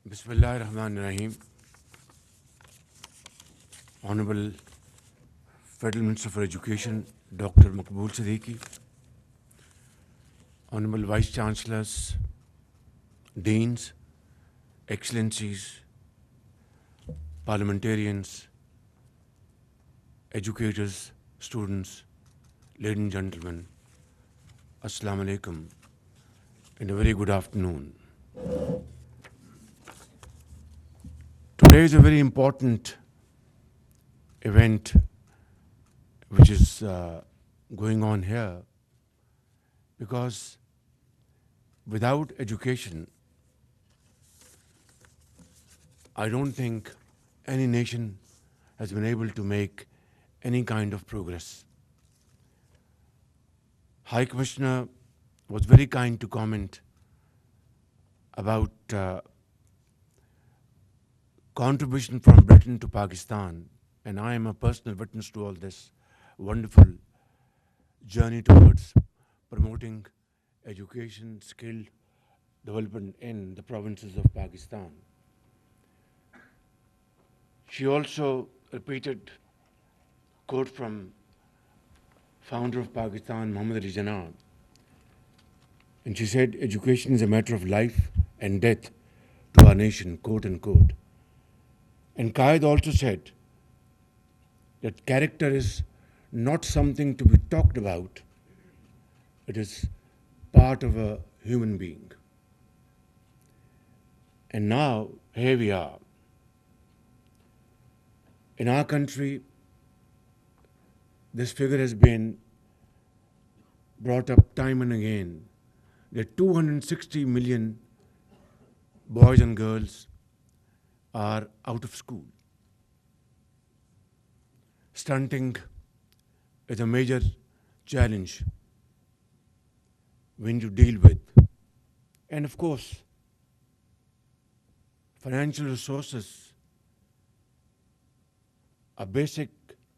Bismillahirrahmanirrahim. Honorable Federal Minister for Education, Dr. Maqbool Siddiqui, Honorable Vice Chancellors, Deans, Excellencies, Parliamentarians, educators, students, ladies and gentlemen, Assalamu alaikum, and a very good afternoon. Today is a very important event which is going on here, because without education, I don't think any nation has been able to make any kind of progress. High Commissioner was very kind to comment about contribution from Britain to Pakistan, and I am a personal witness to all this wonderful journey towards promoting education, skill development in the provinces of Pakistan. She also repeated quote from founder of Pakistan, Muhammad Ali Jinnah, and she said, "Education is a matter of life and death to our nation," quote unquote. And Qaid also said that character is not something to be talked about, it is part of a human being. And now, here we are. In our country, this figure has been brought up time and again, that 260 million boys and girls are out of school. Stunting is a major challenge when you deal with. And of course, financial resources, a basic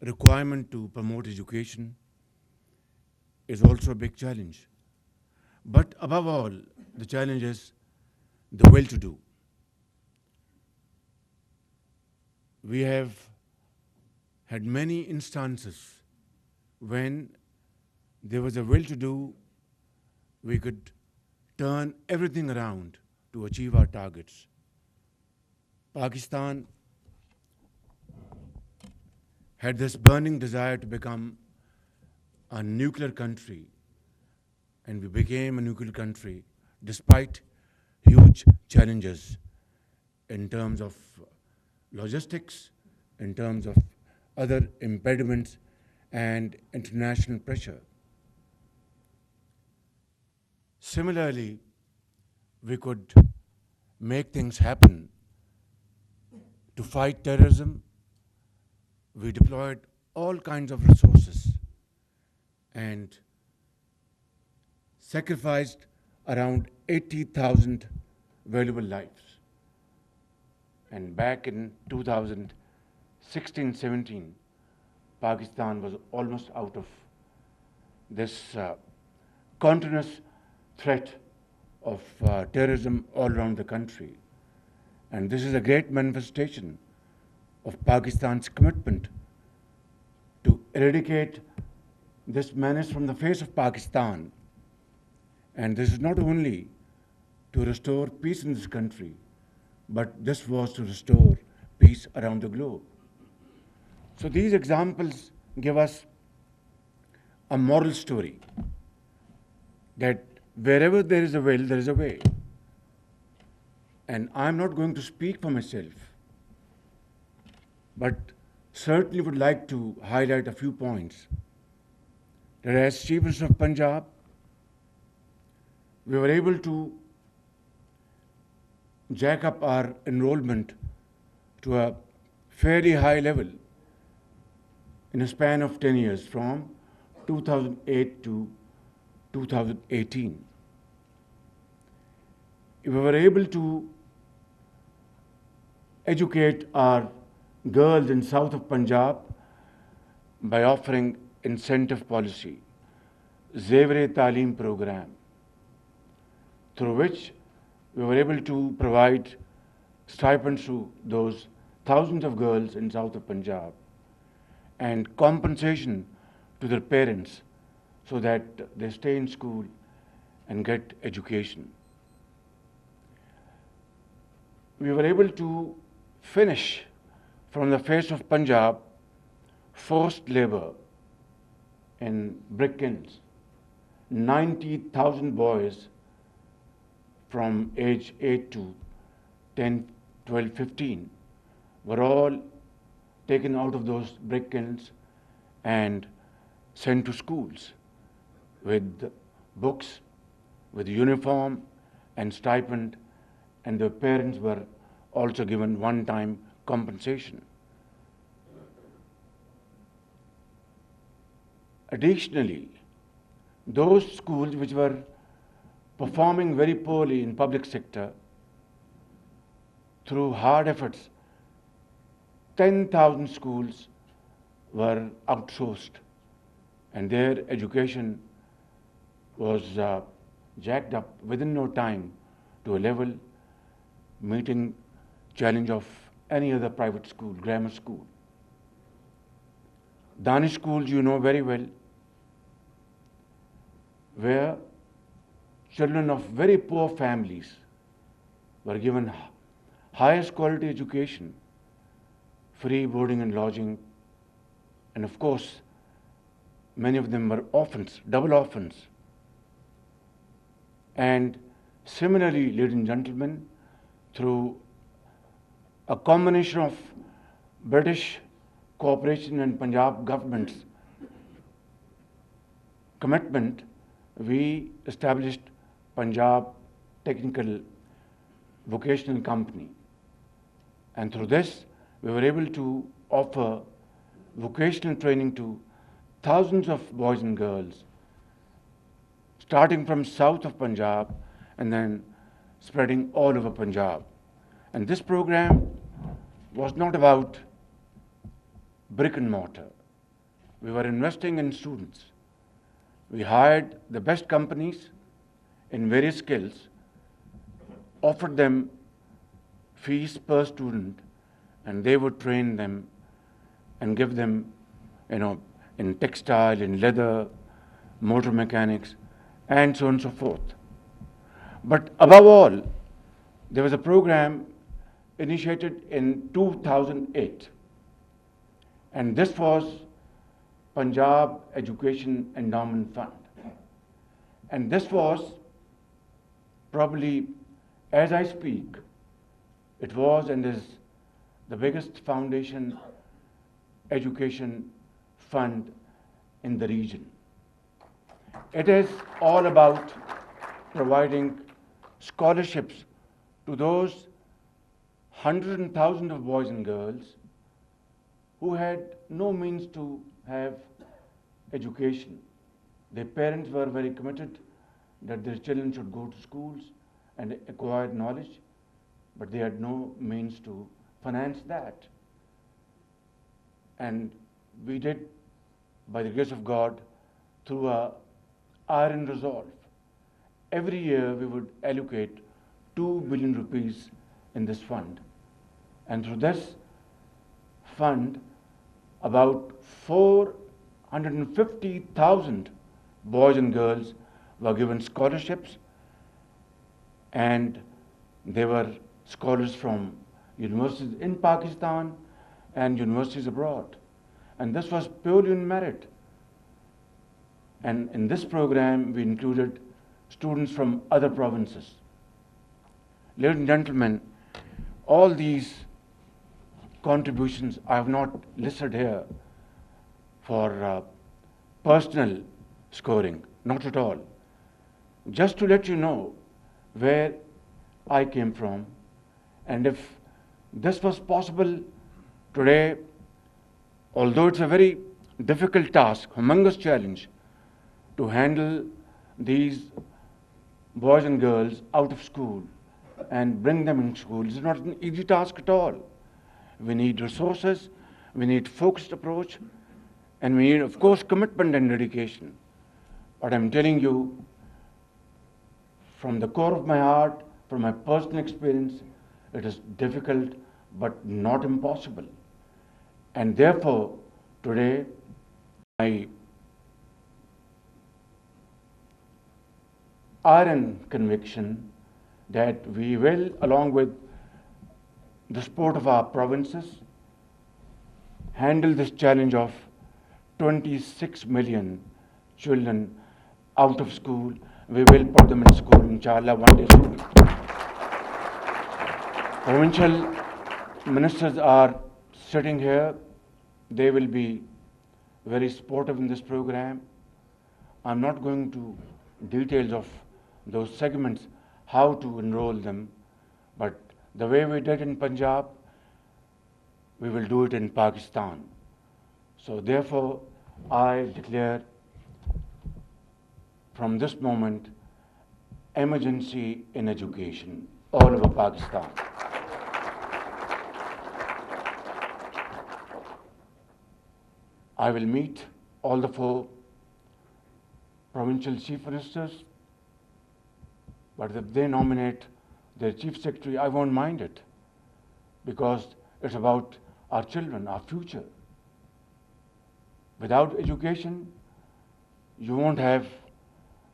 requirement to promote education, is also a big challenge. But above all, the challenge is the well-to-do. We have had many instances when there was a will-to-do, we could turn everything around to achieve our targets. Pakistan had this burning desire to become a nuclear country, and we became a nuclear country despite huge challenges in terms of logistics, in terms of other impediments and international pressure. Similarly, we could make things happen to fight terrorism. We deployed all kinds of resources and sacrificed around 80,000 valuable lives. And back in 2016-17, Pakistan was almost out of this continuous threat of terrorism all around the country. And this is a great manifestation of Pakistan's commitment to eradicate this menace from the face of Pakistan. And this is not only to restore peace in this country, but this was to restore peace around the globe. So these examples give us a moral story that wherever there is a will, there is a way. And I'm not going to speak for myself, but certainly would like to highlight a few points. That as Chief Minister of Punjab, we were able to jack up our enrollment to a fairly high level in a span of 10 years, from 2008 to 2018. We were able to educate our girls in south of Punjab by offering incentive policy, Zevre-e-Taaleem program, through which we were able to provide stipends to those thousands of girls in south of Punjab, and compensation to their parents so that they stay in school and get education. We were able to finish from the face of Punjab forced labor in brick kilns. 90,000 boys from age 8 to 10, 12, 15 were all taken out of those brick kilns and sent to schools with books, with uniform and stipend, and their parents were also given one-time compensation. Additionally, those schools which were performing very poorly in public sector, through hard efforts, 10,000 schools were outsourced, and their education was jacked up within no time to a level meeting challenge of any other private school, grammar school. Danish schools, you know very well, where children of very poor families were given highest quality education, free boarding and lodging, and of course, many of them were orphans, double orphans. And similarly, ladies and gentlemen, through a combination of British cooperation and Punjab government's commitment, we established Punjab Technical Vocational Company. And through this, we were able to offer vocational training to thousands of boys and girls, starting from south of Punjab and then spreading all over Punjab. And this program was not about brick and mortar. We were investing in students. We hired the best companies in various skills, offered them fees per student, and they would train them and give them, in textile, in leather, motor mechanics, and so on and so forth. But above all, there was a program initiated in 2008, and this was Punjab Education Endowment Fund. And this was probably, as I speak, it was and is the biggest foundation education fund in the region. It is all about providing scholarships to those hundreds and thousands of boys and girls who had no means to have education. Their parents were very committed that their children should go to schools and acquire knowledge, but they had no means to finance that. And we did, by the grace of God, through a iron resolve. Every year we would allocate 2 billion rupees in this fund. And through this fund, about 450,000 boys and girls were given scholarships, and they were scholars from universities in Pakistan and universities abroad. And this was purely on merit. And in this program, we included students from other provinces. Ladies and gentlemen, all these contributions I have not listed here for personal scoring, not at all. Just to let you know where I came from, and if this was possible today, although it's a very difficult task, humongous challenge, to handle these boys and girls out of school and bring them in school, it's not an easy task at all. We need resources, we need focused approach, and we need, of course, commitment and dedication. But I'm telling you, from the core of my heart, from my personal experience, It is difficult but not impossible. And therefore, today, my iron conviction that we will, along with the support of our provinces, handle this challenge of 26 million children out of school. We will put them in school, inshallah, one day soon. Provincial ministers are sitting here. They will be very supportive in this program. I'm not going to details of those segments, how to enroll them, but the way we did in Punjab, we will do it in Pakistan. So therefore, I declare from this moment, emergency in education all over Pakistan. I will meet all the 4 provincial chief ministers, but if they nominate their chief secretary, I won't mind it, because it's about our children, our future. Without education, you won't have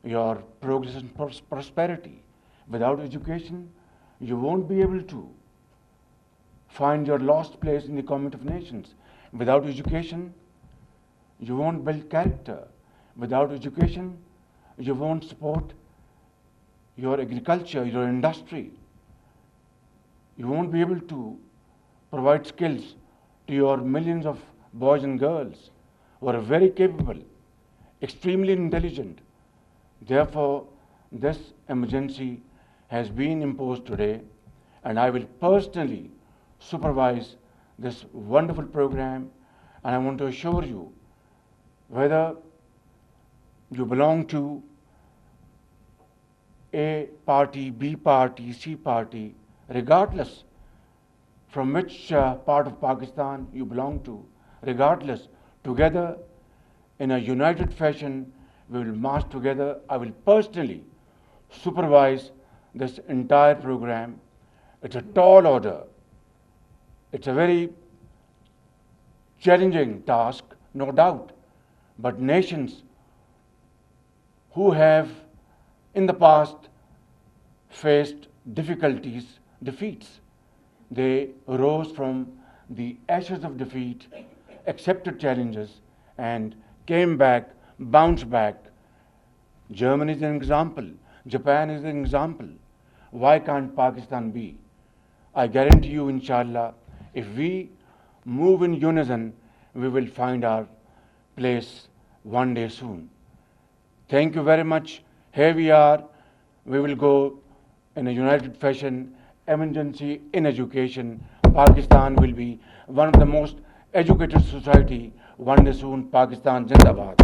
your progress and prosperity. Without education, you won't be able to find your lost place in the community of nations. Without education, you won't build character. Without education, you won't support your agriculture, your industry. You won't be able to provide skills to your millions of boys and girls who are very capable, extremely intelligent. Therefore, this emergency has been imposed today, and I will personally supervise this wonderful program, and I want to assure you, whether you belong to A party, B party, C party, regardless from which part of Pakistan you belong to, regardless, together in a united fashion, we will march together. I will personally supervise this entire program. It's a tall order. It's a very challenging task, no doubt. But nations who have in the past faced difficulties, defeats, they rose from the ashes of defeat, accepted challenges, and came back, bounced back. Germany is an example. Japan is an example. Why can't Pakistan be? I guarantee you, inshallah, if we move in unison, we will find our place one day soon. Thank you very much. Here we are. We will go in a united fashion. Emergency in education. Pakistan will be one of the most educated society one day soon. Pakistan Zindabad.